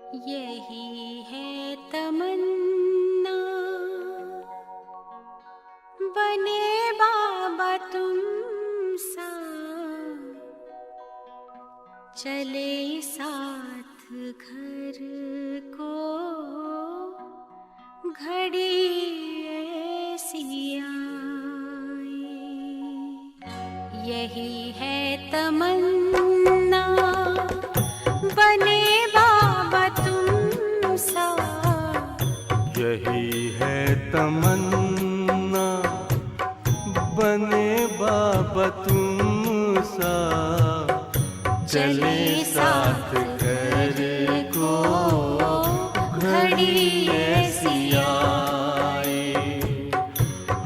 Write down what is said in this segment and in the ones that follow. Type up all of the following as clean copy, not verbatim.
यही है तमन्ना, बने बाबा तुम सा, चले साथ घर को घड़ी ऐसी आए। यही है तमन्ना, बने बाबा तुम सा। यही है तमन्ना, बने बाबा तुम सा, चले साथ घर को घड़ी ऐसी आए।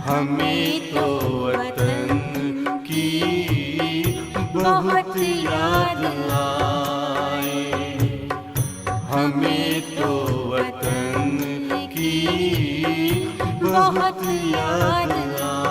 हमें तो वतन की बहुत याद आए, हमें तो वतन की बहुत याद आए।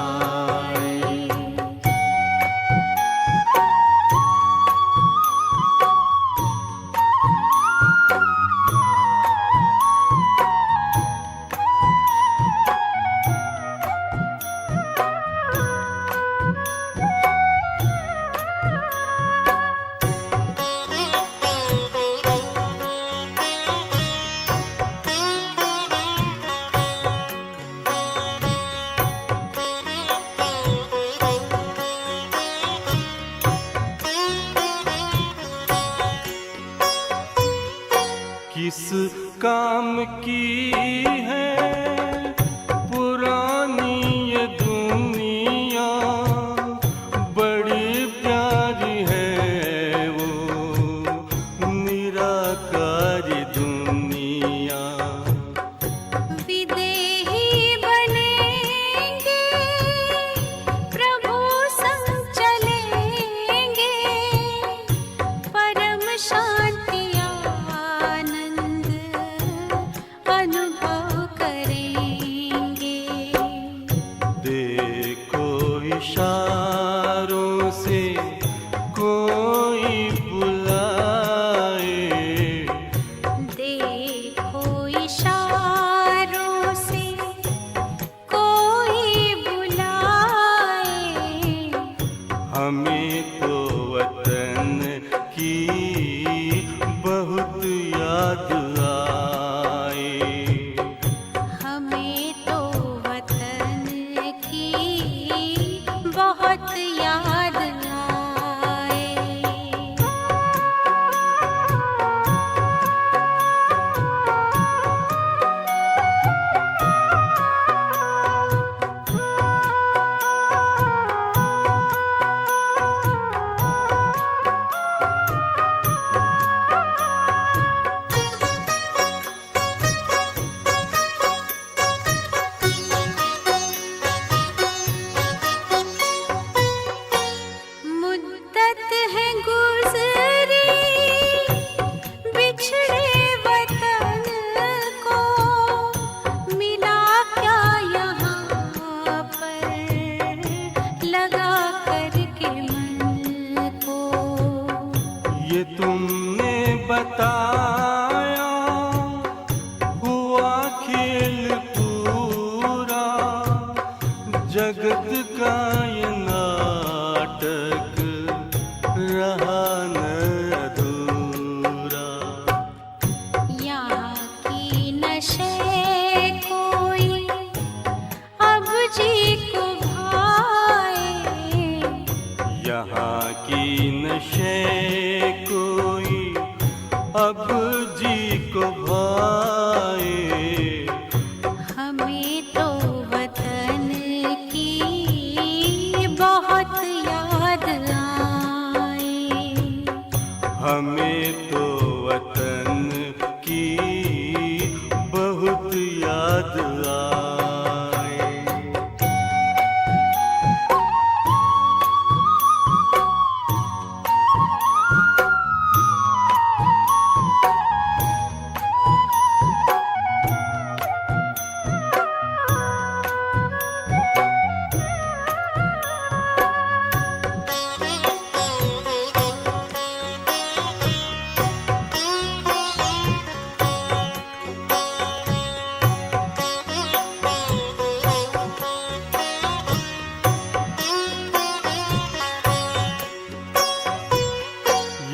किस काम की है पुरानी ये दुनिया, बड़ी प्यारी है वो निराकारी दुनिया। विदेही बनेंगे, प्रभु संग चलेंगे, परम शांति अनुभव करेंगे। देखो इशारों से कोई बुलाए, देखो इशारों से कोई बुलाए। हमें तो वतन की बहुत याद आए, हमें तो वतन की बहुत याद आए। मुद्दत है गुज़री बिछड़े वतन को, मिला क्या यहाँ पर लगा करके मन को। ये तुमने बताया हुआ खेल पूरा, जगत का ये नाटक रहा न अधूरा। यहाँ की नशे कोई अब जी को भाए, यहाँ की नशे कोई अब जी को भाए। हमें तो वतन की बहुत याद आए, हमें तो वतन की बहुत याद आए।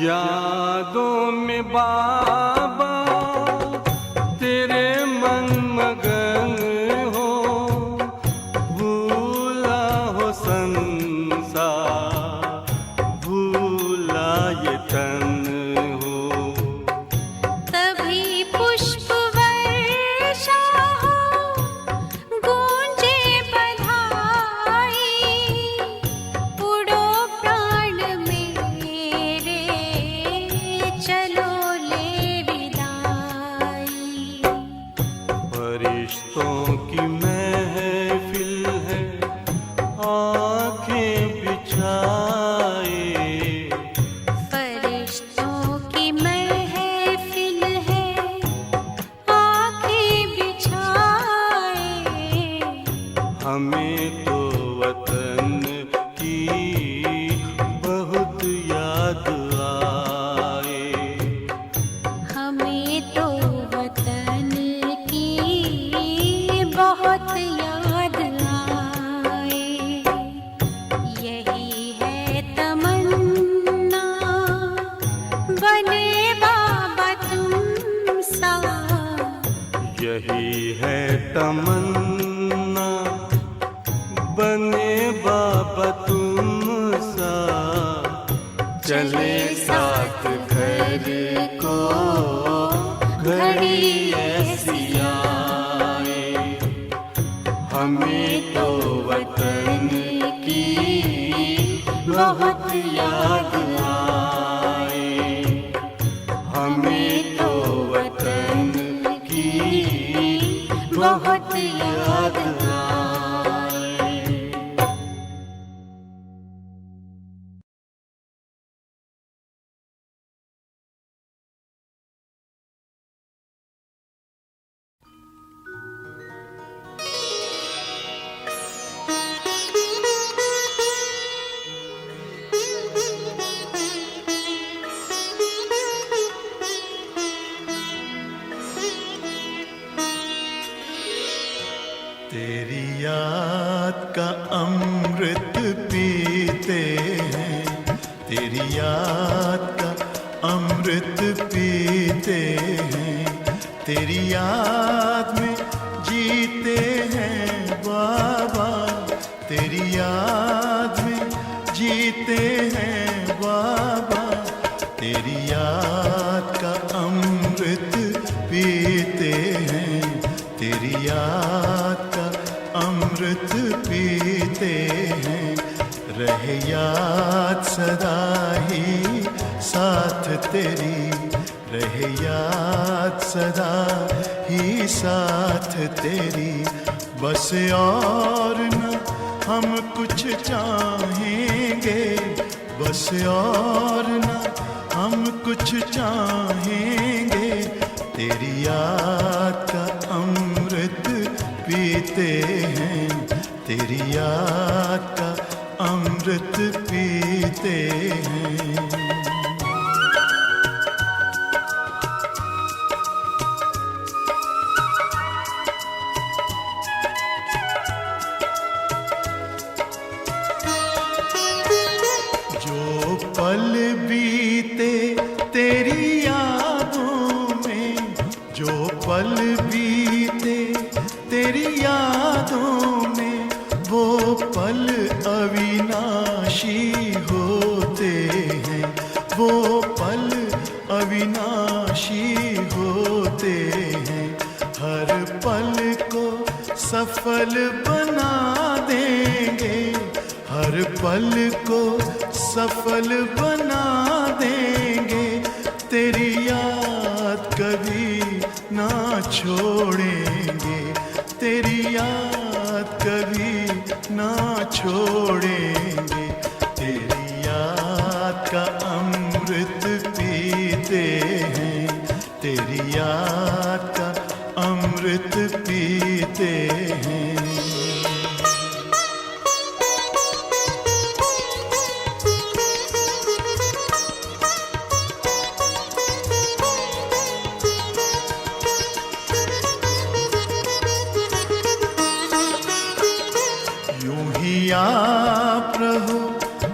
यादों में बाबा तेरे मन मगन हो, भूला हो संसार, भूला ये तन हो। तभी पुष्प वर्षा हो, गूंजे बधाई, उड़ो प्राण मेरे, चलो ले विदाई। फरिश्तों की महफिल है, आंखें बिछाए, फरिश्तों की महफिल है, आंखें बिछाए। हमें तो वतन की बहुत याद आए। हमें तो वतन की बहुत याद आए। यही है तमन्ना, बने बाबा तुम सा। यही है तमन्ना, बने बाबा तुम सा। चले साथ घर को घड़ी ऐसी आए। हमें तो वतन की बहुत याद आए। हमें तो वतन की बहुत याद आए। तेरी याद का अमृत पीते हैं, तेरी याद का अमृत पीते हैं, तेरी याद में जीते हैं बाबा, तेरी याद में जीते हैं बाबा, तेरी याद का अमृत पीते हैं, तेरी याद का अमृत पीते हैं। रहे याद सदा ही साथ तेरी, रहे याद सदा ही साथ तेरी। बस और न हम कुछ चाहेंगे, बस और न हम कुछ चाहेंगे, तेरी याद का अमृत पीते हैं, तेरी याद का अमृत पीते हैं। जो पल बीते तेरी यादों में, जो पल बीते तेरी यादों में, वो पल अविनाशी होते हैं, वो पल अविनाशी होते हैं। हर पल को सफल बना देंगे, हर पल को सफल बना देंगे, तेरी याद कभी ना छोड़ेंगे, तेरी याद कभी ना छोड़ेंगे। तेरी याद का अमृत पीते हैं, तेरी याद का अमृत पीते हैं। यूं ही आप रहो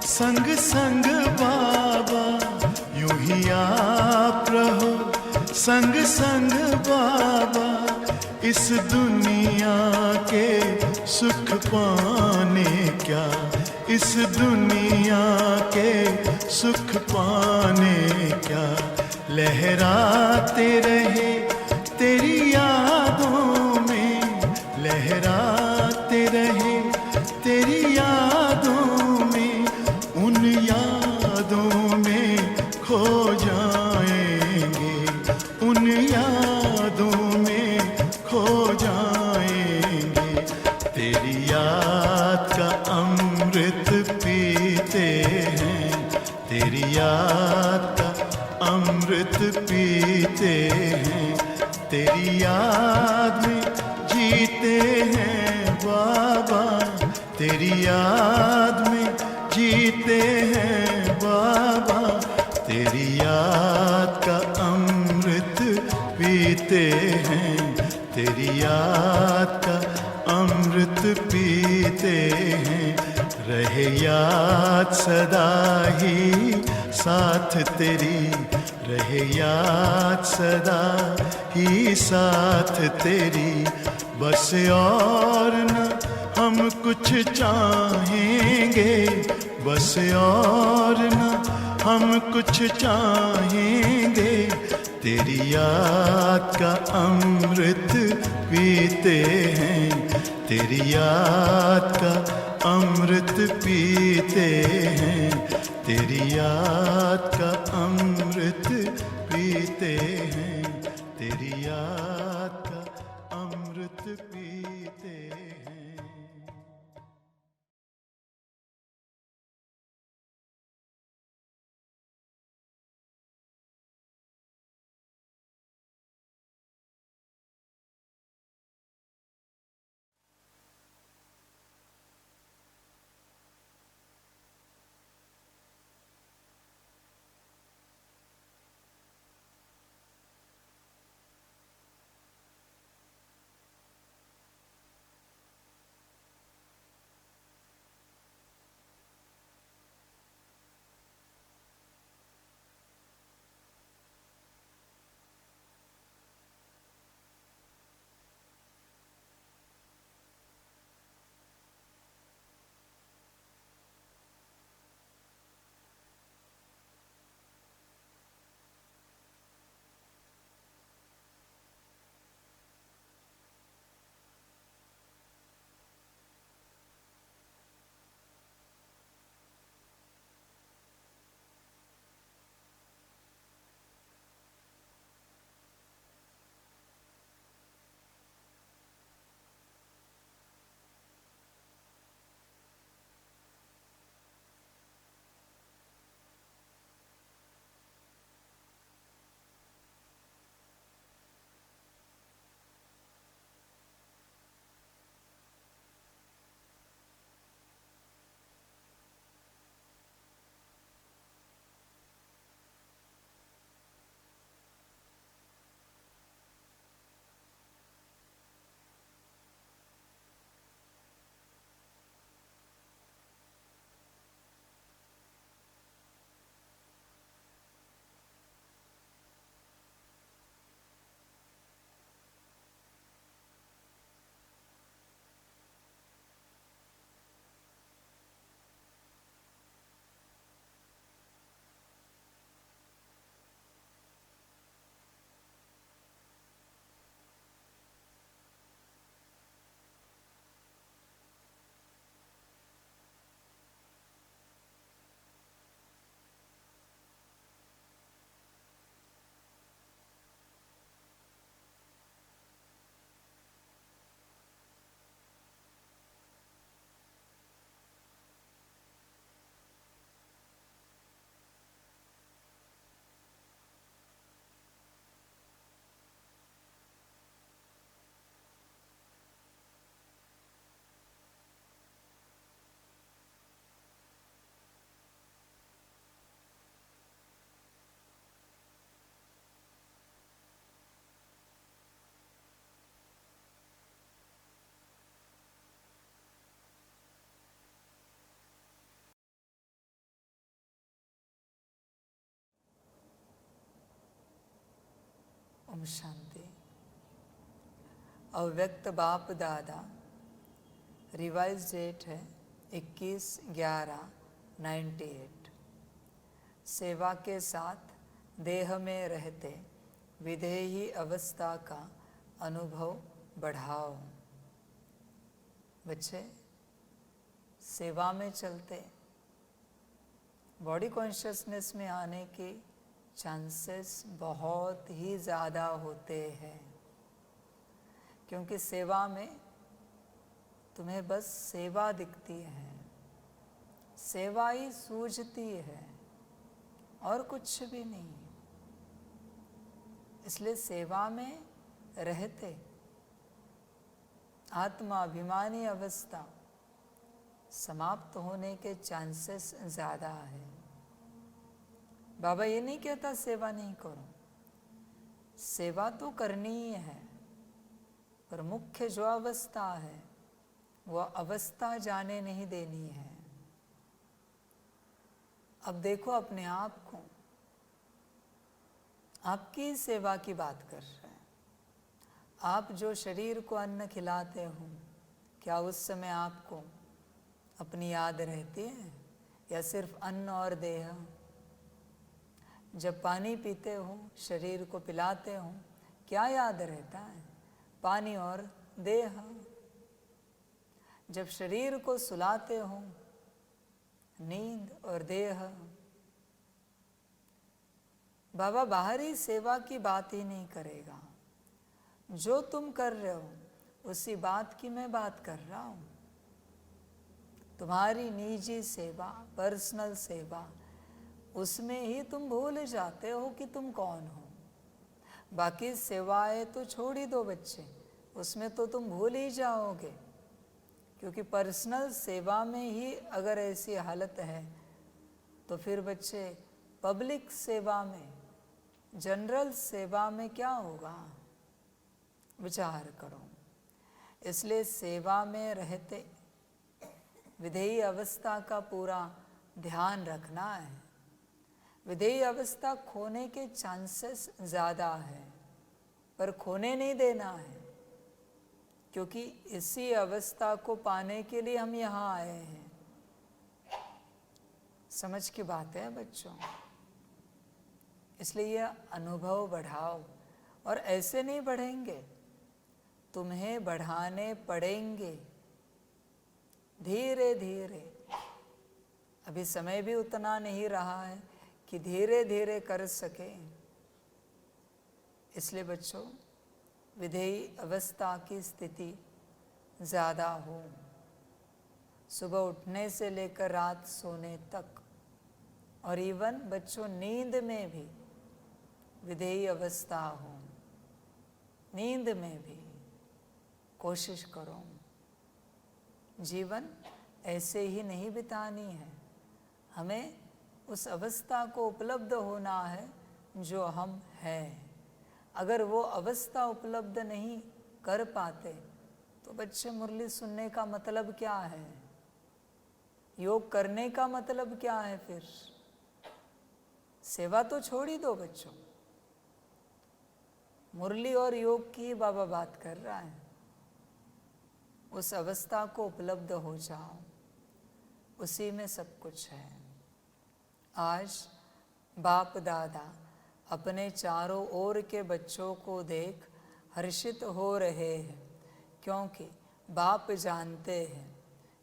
संग संग बाबा, यूं संग संग बाबा इस दुनिया के सुख पाने क्या, इस दुनिया के सुख पाने क्या, लहराते रहे तेरी यादों में, लहराते रहे तेरी यादों में, उन यादों में खो जाएंगे, उन यादों में खो जाएंगे। तेरी याद का अमृत पीते हैं, तेरी याद का अमृत पीते हैं, तेरी याद में जीते हैं बाबा, तेरी याद में जीते हैं बाबा, तेरी याद का अमृत पीते हैं, तेरी याद का अमृत पीते हैं। रहे याद सदा ही साथ तेरी, रहे याद सदा ही साथ तेरी, बस और न हम कुछ चाहेंगे, बस और न हम कुछ चाहेंगे, तेरी याद का अमृत पीते हैं, तेरी याद का अमृत पीते हैं, तेरी याद का अमृत पीते हैं, तेरी याद का अमृत पीते हैं। ओम शांति। अव्यक्त बाप दादा, रिवाइज डेट है 21/11/98। सेवा के साथ देह में रहते विधेयी अवस्था का अनुभव बढ़ाओ। बच्चे, सेवा में चलते बॉडी कॉन्शियसनेस में आने के चांसेस बहुत ही ज़्यादा होते हैं, क्योंकि सेवा में तुम्हें बस सेवा दिखती है, सेवा ही सूझती है और कुछ भी नहीं। इसलिए सेवा में रहते आत्माभिमानी अवस्था समाप्त होने के चांसेस ज़्यादा है। बाबा ये नहीं कहता सेवा नहीं करो, सेवा तो करनी ही है, पर मुख्य जो अवस्था है वह अवस्था जाने नहीं देनी है। अब देखो अपने आप को, आपकी सेवा की बात कर रहे हैं। आप जो शरीर को अन्न खिलाते हो, क्या उस समय आपको अपनी याद रहती है या सिर्फ अन्न और देह? जब पानी पीते हो, शरीर को पिलाते हो, क्या याद रहता है? पानी और देह। जब शरीर को सुलाते हो, नींद और देह। बाबा बाहरी सेवा की बात ही नहीं करेगा, जो तुम कर रहे हो उसी बात की मैं बात कर रहा हूँ। तुम्हारी निजी सेवा, पर्सनल सेवा, उसमें ही तुम भूल जाते हो कि तुम कौन हो। बाकी सेवाएं तो छोड़ ही दो बच्चे, उसमें तो तुम भूल ही जाओगे, क्योंकि पर्सनल सेवा में ही अगर ऐसी हालत है तो फिर बच्चे पब्लिक सेवा में, जनरल सेवा में क्या होगा? विचार करो। इसलिए सेवा में रहते विधेयी अवस्था का पूरा ध्यान रखना है। विधेयी अवस्था खोने के चांसेस ज़्यादा है, पर खोने नहीं देना है, क्योंकि इसी अवस्था को पाने के लिए हम यहाँ आए हैं। समझ की बात है बच्चों। इसलिए यह अनुभव बढ़ाओ, और ऐसे नहीं बढ़ेंगे, तुम्हें बढ़ाने पड़ेंगे धीरे धीरे। अभी समय भी उतना नहीं रहा है कि धीरे धीरे कर सके। इसलिए बच्चों, विधेयी अवस्था की स्थिति ज़्यादा हो। सुबह उठने से लेकर रात सोने तक, और इवन बच्चों नींद में भी विधेयी अवस्था हो। नींद में भी कोशिश करो। जीवन ऐसे ही नहीं बितानी है, हमें उस अवस्था को उपलब्ध होना है जो हम हैं। अगर वो अवस्था उपलब्ध नहीं कर पाते तो बच्चे मुरली सुनने का मतलब क्या है? योग करने का मतलब क्या है? फिर सेवा तो छोड़ ही दो बच्चों। मुरली और योग की बाबा बात कर रहा है। उस अवस्था को उपलब्ध हो जाओ, उसी में सब कुछ है। आज बाप दादा अपने चारों ओर के बच्चों को देख हर्षित हो रहे हैं, क्योंकि बाप जानते हैं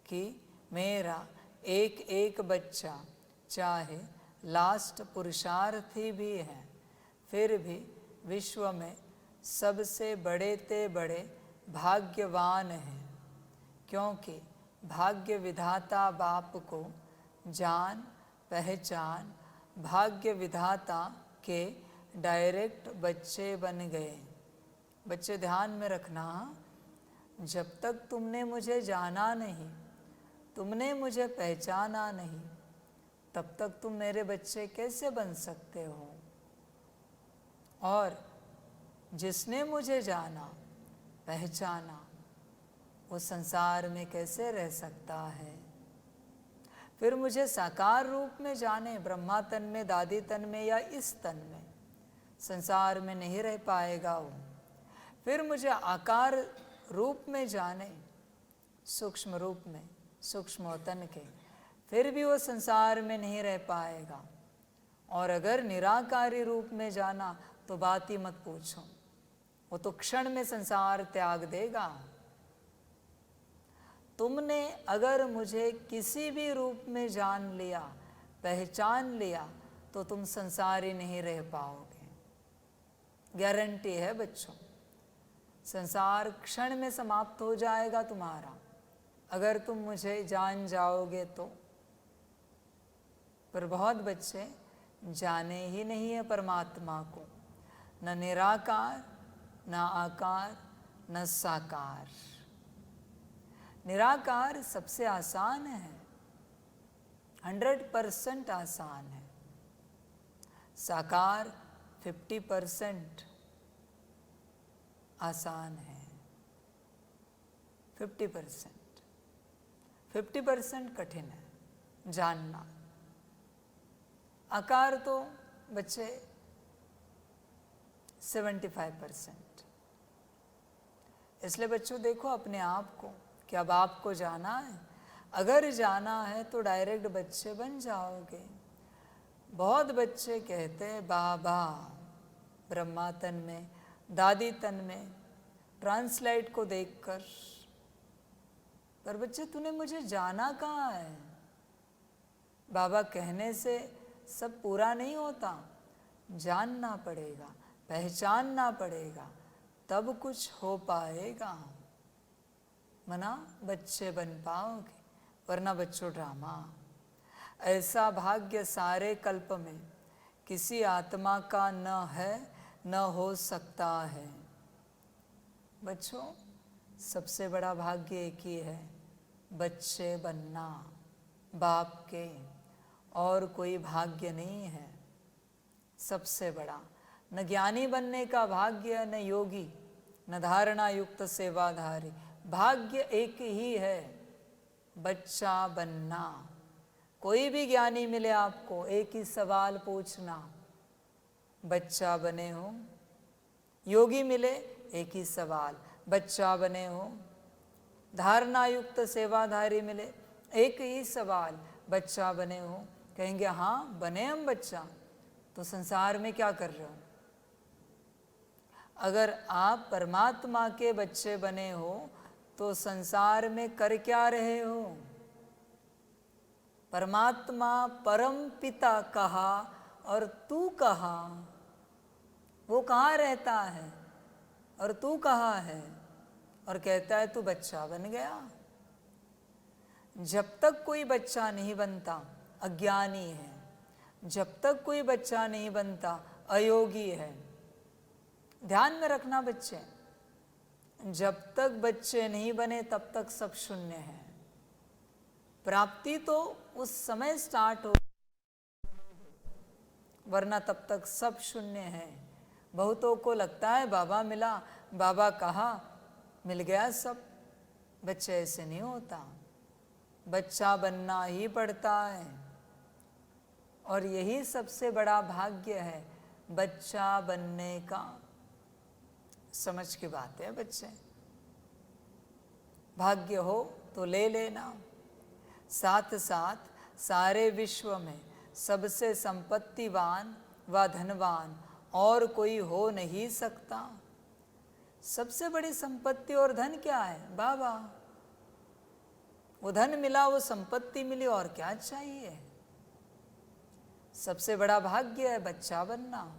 कि मेरा एक एक बच्चा चाहे लास्ट पुरुषार्थी भी है, फिर भी विश्व में सबसे बड़े ते बड़े भाग्यवान हैं, क्योंकि भाग्य विधाता बाप को जान पहचान भाग्य विधाता के डायरेक्ट बच्चे बन गए। बच्चे ध्यान में रखना, जब तक तुमने मुझे जाना नहीं, तुमने मुझे पहचाना नहीं, तब तक तुम मेरे बच्चे कैसे बन सकते हो? और जिसने मुझे जाना पहचाना, वो संसार में कैसे रह सकता है? फिर मुझे साकार रूप में जाने, ब्रह्मा तन में, दादी तन में या इस तन में, संसार में नहीं रह पाएगा वो। फिर मुझे आकार रूप में जाने, सूक्ष्म रूप में, सूक्ष्म वतन के, फिर भी वो संसार में नहीं रह पाएगा। और अगर निराकारी रूप में जाना तो बात ही मत पूछो, वो तो क्षण में संसार त्याग देगा। तुमने अगर मुझे किसी भी रूप में जान लिया, पहचान लिया, तो तुम संसारी नहीं रह पाओगे। गारंटी है बच्चों, संसार क्षण में समाप्त हो जाएगा तुम्हारा, अगर तुम मुझे जान जाओगे तो। पर बहुत बच्चे जाने ही नहीं है परमात्मा को, न निराकार, न आकार, न साकार। निराकार सबसे आसान है, 100% आसान है। साकार 50% आसान है। 50% कठिन है जानना। आकार तो बच्चे 75%। इसलिए बच्चों देखो अपने आप को कि अब आपको जाना है। अगर जाना है तो डायरेक्ट बच्चे बन जाओगे। बहुत बच्चे कहते हैं बाबा ब्रह्मा तन में, दादी तन में, ट्रांसलाइट को देखकर। पर बच्चे तूने मुझे जाना कहाँ है? बाबा कहने से सब पूरा नहीं होता, जानना पड़ेगा, पहचानना पड़ेगा, तब कुछ हो पाएगा। मना बच्चे बन पाओगे, वरना बच्चों ड्रामा। ऐसा भाग्य सारे कल्प में किसी आत्मा का न है, न हो सकता है। बच्चों सबसे बड़ा भाग्य एक ही है, बच्चे बनना बाप के, और कोई भाग्य नहीं है सबसे बड़ा। न ज्ञानी बनने का भाग्य, न योगी, न धारणा युक्त सेवाधारी। भाग्य एक ही है, बच्चा बनना। कोई भी ज्ञानी मिले आपको, एक ही सवाल पूछना, बच्चा बने हो। योगी मिले, एक ही सवाल, बच्चा बने हो। धारणा युक्त सेवाधारी मिले, एक ही सवाल, बच्चा बने हो। कहेंगे हाँ बने हम बच्चा, तो संसार में क्या कर रहे हो? अगर आप परमात्मा के बच्चे बने हो तो संसार में कर क्या रहे हो? परमात्मा परम पिता कहा और तू कहा। वो कहाँ रहता है और तू कहाँ है? और कहता है तू बच्चा बन गया। जब तक कोई बच्चा नहीं बनता अज्ञानी है, जब तक कोई बच्चा नहीं बनता अयोगी है। ध्यान में रखना बच्चे, जब तक बच्चे नहीं बने तब तक सब शून्य है। प्राप्ति तो उस समय स्टार्ट हो, वरना तब तक सब शून्य है। बहुतों को लगता है बाबा मिला, बाबा कहा, मिल गया सब। बच्चे ऐसे नहीं होता, बच्चा बनना ही पड़ता है। और यही सबसे बड़ा भाग्य है, बच्चा बनने का। समझ की बात है बच्चे, भाग्य हो तो ले लेना। साथ साथ सारे विश्व में सबसे संपत्तिवान व धनवान और कोई हो नहीं सकता। सबसे बड़ी संपत्ति और धन क्या है? बाबा। वो धन मिला, वो संपत्ति मिली, और क्या चाहिए? सबसे बड़ा भाग्य है बच्चा बनना,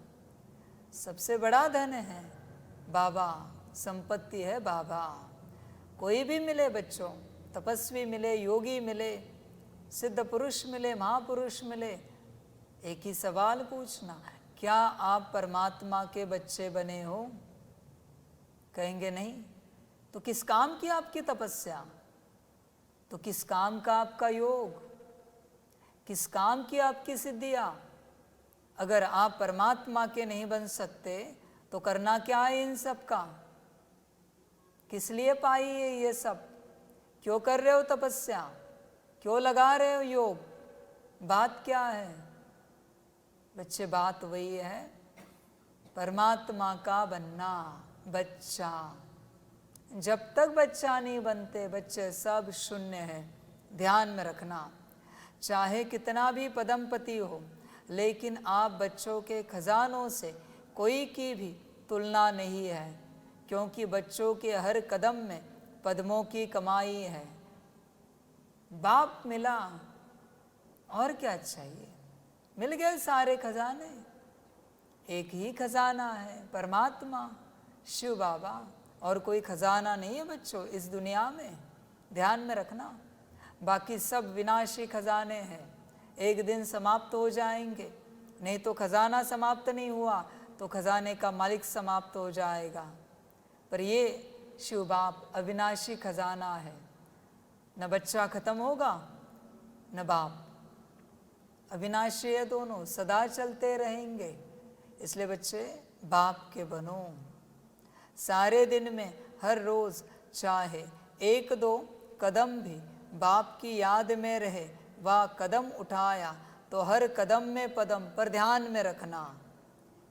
सबसे बड़ा धन है बाबा, संपत्ति है बाबा। कोई भी मिले बच्चों, तपस्वी मिले, योगी मिले, सिद्ध पुरुष मिले, महापुरुष मिले, एक ही सवाल पूछना, क्या आप परमात्मा के बच्चे बने हो? कहेंगे नहीं। तो किस काम की आपकी तपस्या? तो किस काम का आपका योग? किस काम की आपकी सिद्धियां? अगर आप परमात्मा के नहीं बन सकते तो करना क्या है इन सब का? किस लिए पाई है ये सब? क्यों कर रहे हो तपस्या? क्यों लगा रहे हो योग? बात क्या है बच्चे? बात वही है, परमात्मा का बनना, बच्चा। जब तक बच्चा नहीं बनते, बच्चे सब शून्य है। ध्यान में रखना, चाहे कितना भी पदमपति हो, लेकिन आप बच्चों के खजानों से कोई की भी तुलना नहीं है, क्योंकि बच्चों के हर कदम में पद्मों की कमाई है। बाप मिला, और क्या चाहिए? मिल गए सारे खजाने। एक ही खजाना है, परमात्मा, शिव बाबा, और कोई खजाना नहीं है बच्चों इस दुनिया में। ध्यान में रखना, बाकी सब विनाशी खजाने हैं, एक दिन समाप्त हो जाएंगे। नहीं तो खजाना समाप्त नहीं हुआ तो खजाने का मालिक समाप्त हो जाएगा। पर ये शिव बाप अविनाशी खजाना है, न बच्चा खत्म होगा न बाप। अविनाशी है दोनों, सदा चलते रहेंगे। इसलिए बच्चे बाप के बनो। सारे दिन में हर रोज चाहे एक दो कदम भी बाप की याद में रहे, वह कदम उठाया तो हर कदम में पदम पर ध्यान में रखना।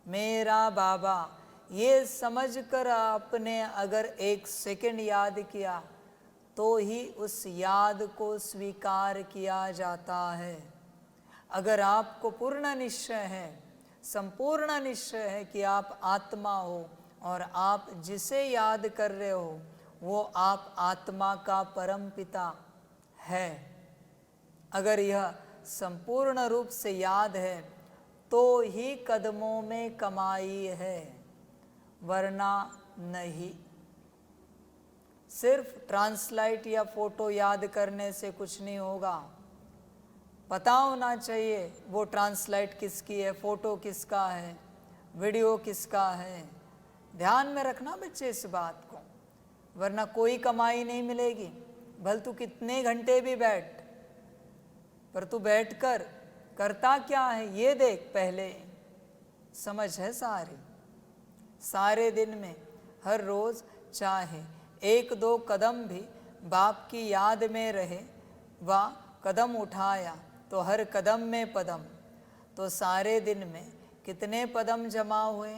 मेरा बाबा, ये समझकर आपने अगर एक सेकंड याद किया तो ही उस याद को स्वीकार किया जाता है। अगर आपको पूर्ण निश्चय है, संपूर्ण निश्चय है कि आप आत्मा हो और आप जिसे याद कर रहे हो वो आप आत्मा का परम पिता है, अगर यह संपूर्ण रूप से याद है तो ही कदमों में कमाई है, वरना नहीं। सिर्फ ट्रांसलाइट या फोटो याद करने से कुछ नहीं होगा। पता होना चाहिए वो ट्रांसलाइट किसकी है, फोटो किसका है, वीडियो किसका है। ध्यान में रखना बच्चे इस बात को, वरना कोई कमाई नहीं मिलेगी। भल तू कितने घंटे भी बैठ, पर तू बैठकर करता क्या है ये देख पहले। समझ है सारी। सारे दिन में हर रोज चाहे एक दो कदम भी बाप की याद में रहे, वह कदम उठाया तो हर कदम में पदम। तो सारे दिन में कितने पदम जमा हुए?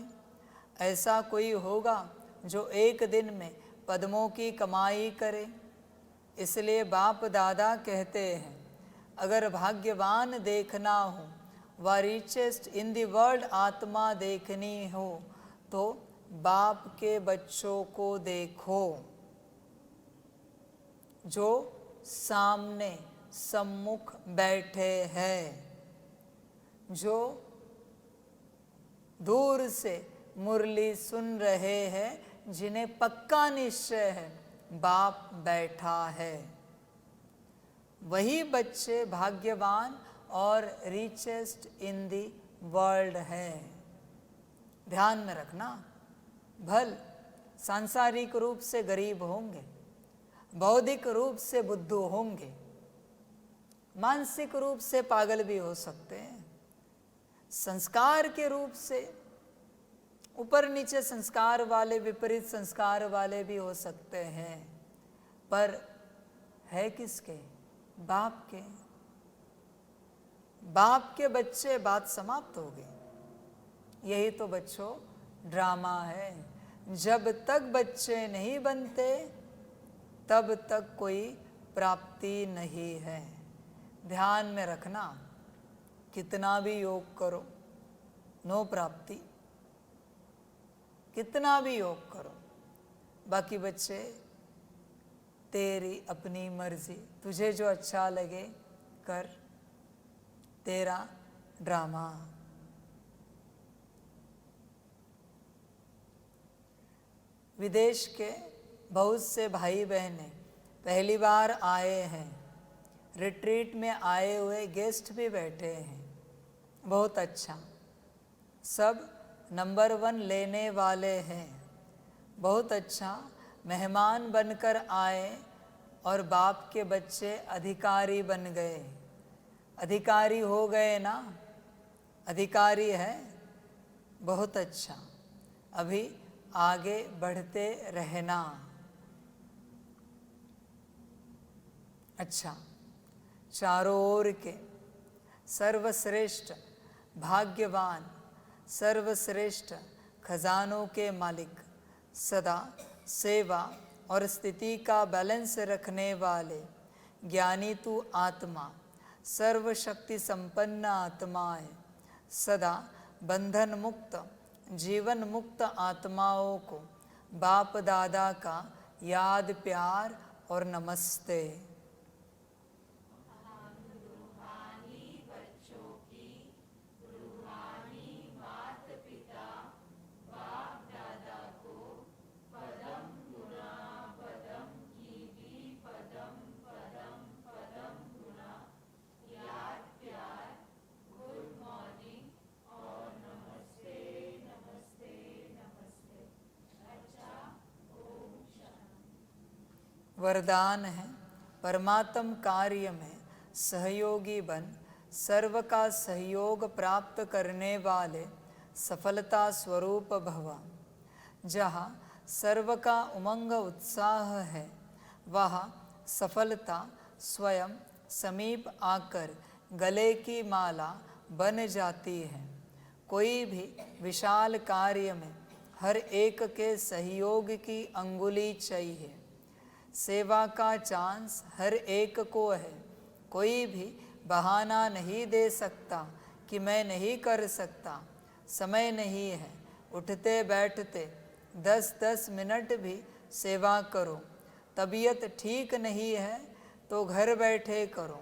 ऐसा कोई होगा जो एक दिन में पद्मों की कमाई करे? इसलिए बाप दादा कहते हैं, अगर भाग्यवान देखना हो, व रिचेस्ट इन द वर्ल्ड आत्मा देखनी हो, तो बाप के बच्चों को देखो जो सामने सम्मुख बैठे हैं, जो दूर से मुरली सुन रहे हैं, जिन्हें पक्का निश्चय है बाप बैठा है। वही बच्चे भाग्यवान और रिचेस्ट इन दी वर्ल्ड है। ध्यान में रखना, भल सांसारिक रूप से गरीब होंगे, बौद्धिक रूप से बुद्धू होंगे, मानसिक रूप से पागल भी हो सकते हैं, संस्कार के रूप से ऊपर नीचे संस्कार वाले, विपरीत संस्कार वाले भी हो सकते हैं, पर है किसके? बाप के। बाप के बच्चे, बात समाप्त हो गई। यही तो बच्चों ड्रामा है। जब तक बच्चे नहीं बनते तब तक कोई प्राप्ति नहीं है। ध्यान में रखना, कितना भी योग करो नो प्राप्ति, कितना भी योग करो। बाकी बच्चे तेरी अपनी मर्जी, तुझे जो अच्छा लगे कर, तेरा ड्रामा। विदेश के बहुत से भाई बहनें पहली बार आए हैं, रिट्रीट में आए हुए गेस्ट भी बैठे हैं। बहुत अच्छा, सब नंबर 1 लेने वाले हैं। बहुत अच्छा, मेहमान बनकर आए और बाप के बच्चे अधिकारी बन गए। अधिकारी हो गए ना, अधिकारी है, बहुत अच्छा। अभी आगे बढ़ते रहना। अच्छा, चारों ओर के सर्वश्रेष्ठ भाग्यवान, सर्वश्रेष्ठ खजानों के मालिक, सदा सेवा और स्थिति का बैलेंस रखने वाले ज्ञानी तू आत्मा, सर्वशक्ति संपन्न आत्मा है। सदा बंधन मुक्त, जीवन मुक्त आत्माओं को बाप दादा का याद, प्यार और नमस्ते। वरदान है परमात्म कार्य में सहयोगी बन, सर्व का सहयोग प्राप्त करने वाले सफलता स्वरूप भव। जहाँ सर्व का उमंग उत्साह है, वहाँ सफलता स्वयं समीप आकर गले की माला बन जाती है। कोई भी विशाल कार्य में हर एक के सहयोग की अंगुली चाहिए। सेवा का चांस हर एक को है। कोई भी बहाना नहीं दे सकता कि मैं नहीं कर सकता, समय नहीं है। उठते बैठते 10-10 मिनट भी सेवा करो। तबीयत ठीक नहीं है तो घर बैठे करो।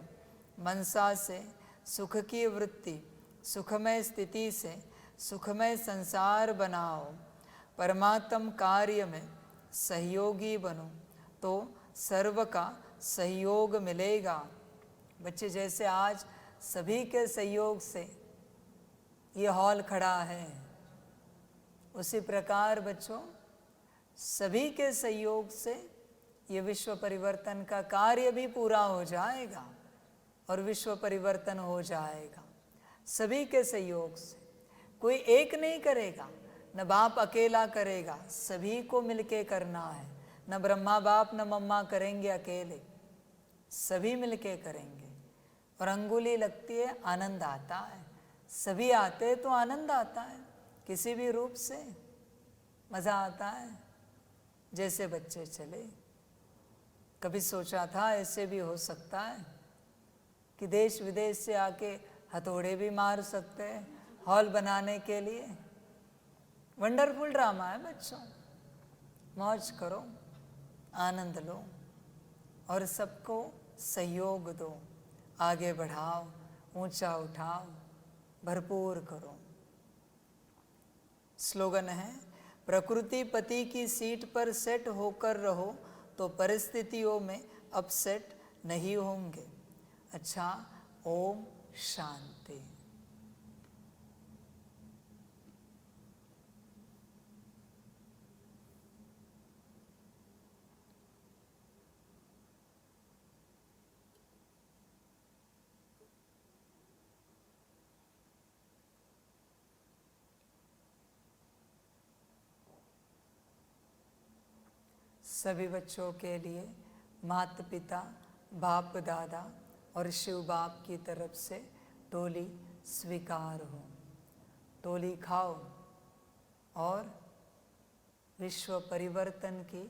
मनसा से सुख की वृत्ति, सुखमय स्थिति से सुखमय संसार बनाओ। परमात्म कार्य में सहयोगी बनो तो सर्व का सहयोग मिलेगा। बच्चे, जैसे आज सभी के सहयोग से ये हॉल खड़ा है, उसी प्रकार बच्चों सभी के सहयोग से ये विश्व परिवर्तन का कार्य भी पूरा हो जाएगा और विश्व परिवर्तन हो जाएगा सभी के सहयोग से। कोई एक नहीं करेगा, न बाप अकेला करेगा, सभी को मिलके करना है। न ब्रह्मा बाप न मम्मा करेंगे अकेले, सभी मिलके करेंगे। और अंगुली लगती है, आनंद आता है। सभी आते तो आनंद आता है, किसी भी रूप से मज़ा आता है। जैसे बच्चे चले, कभी सोचा था ऐसे भी हो सकता है कि देश विदेश से आके हथौड़े भी मार सकते हैं हॉल बनाने के लिए। वंडरफुल ड्रामा है बच्चों, मौज करो, आनंद लो और सबको सहयोग दो, आगे बढ़ाओ, ऊंचा उठाओ, भरपूर करो। स्लोगन है, प्रकृति पति की सीट पर सेट होकर रहो तो परिस्थितियों में अपसेट नहीं होंगे। अच्छा, ओम शांति। सभी बच्चों के लिए माता पिता, बाप दादा और शिव बाप की तरफ से टोली स्वीकार हो। टोली खाओ और विश्व परिवर्तन की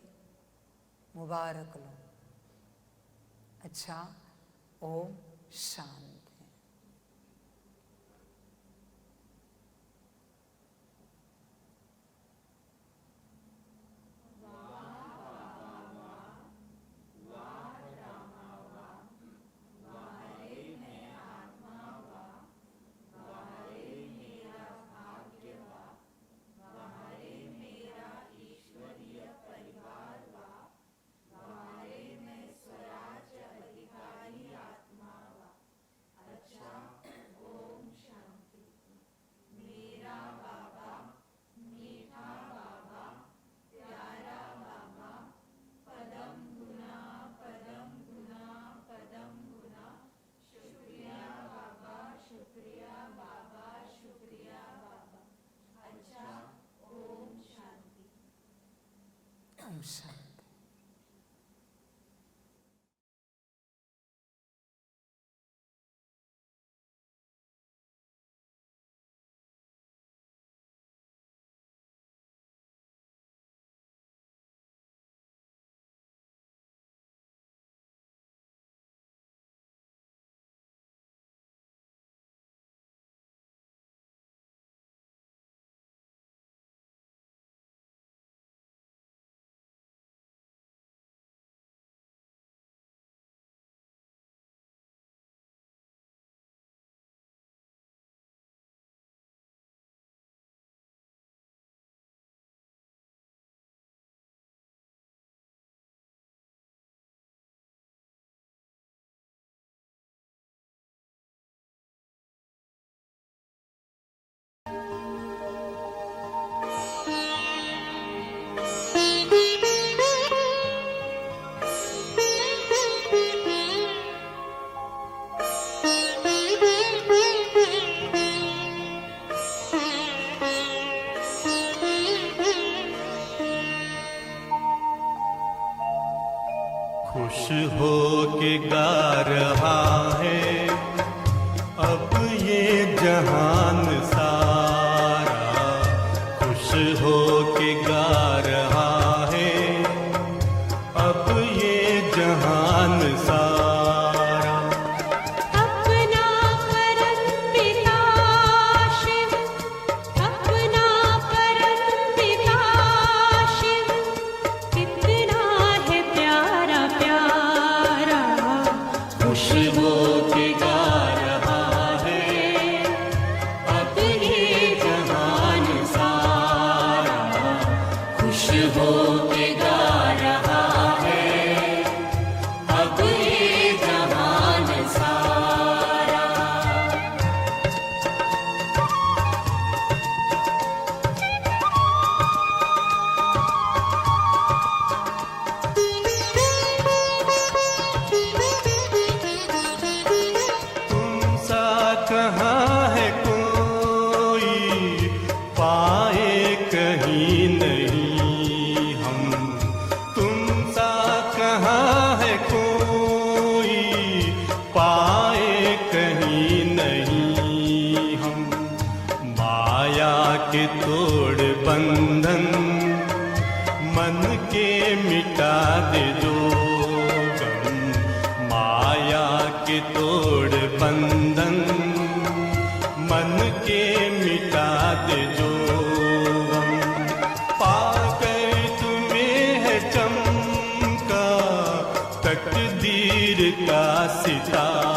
मुबारक लो। अच्छा, ओम शांति। ओम शांति। खुश हो के गा रहा है अब ये जहान सारा, खुश हो के गा रहा है अब ये जहान सारा। अपना परमपिता शिव, अपना परमपिता शिव, कितना है प्यारा प्यारा, खुश हो के गा रहा है अब ये जहान सारा, खुश हो के गा रहा है अब ये जहान सारा। तुम सा कहाँ है कोई पाए कहीं नहीं हम, तुम सा कहाँ है कोई पाए कहीं नहीं हम। माया के तोड़ बंधन मन के मिटा दे जो गम, माया के तोड़ बंधन मन के मिटा दे जो गम। पाकर तुम्हें है चमका तकदीर का सितारा,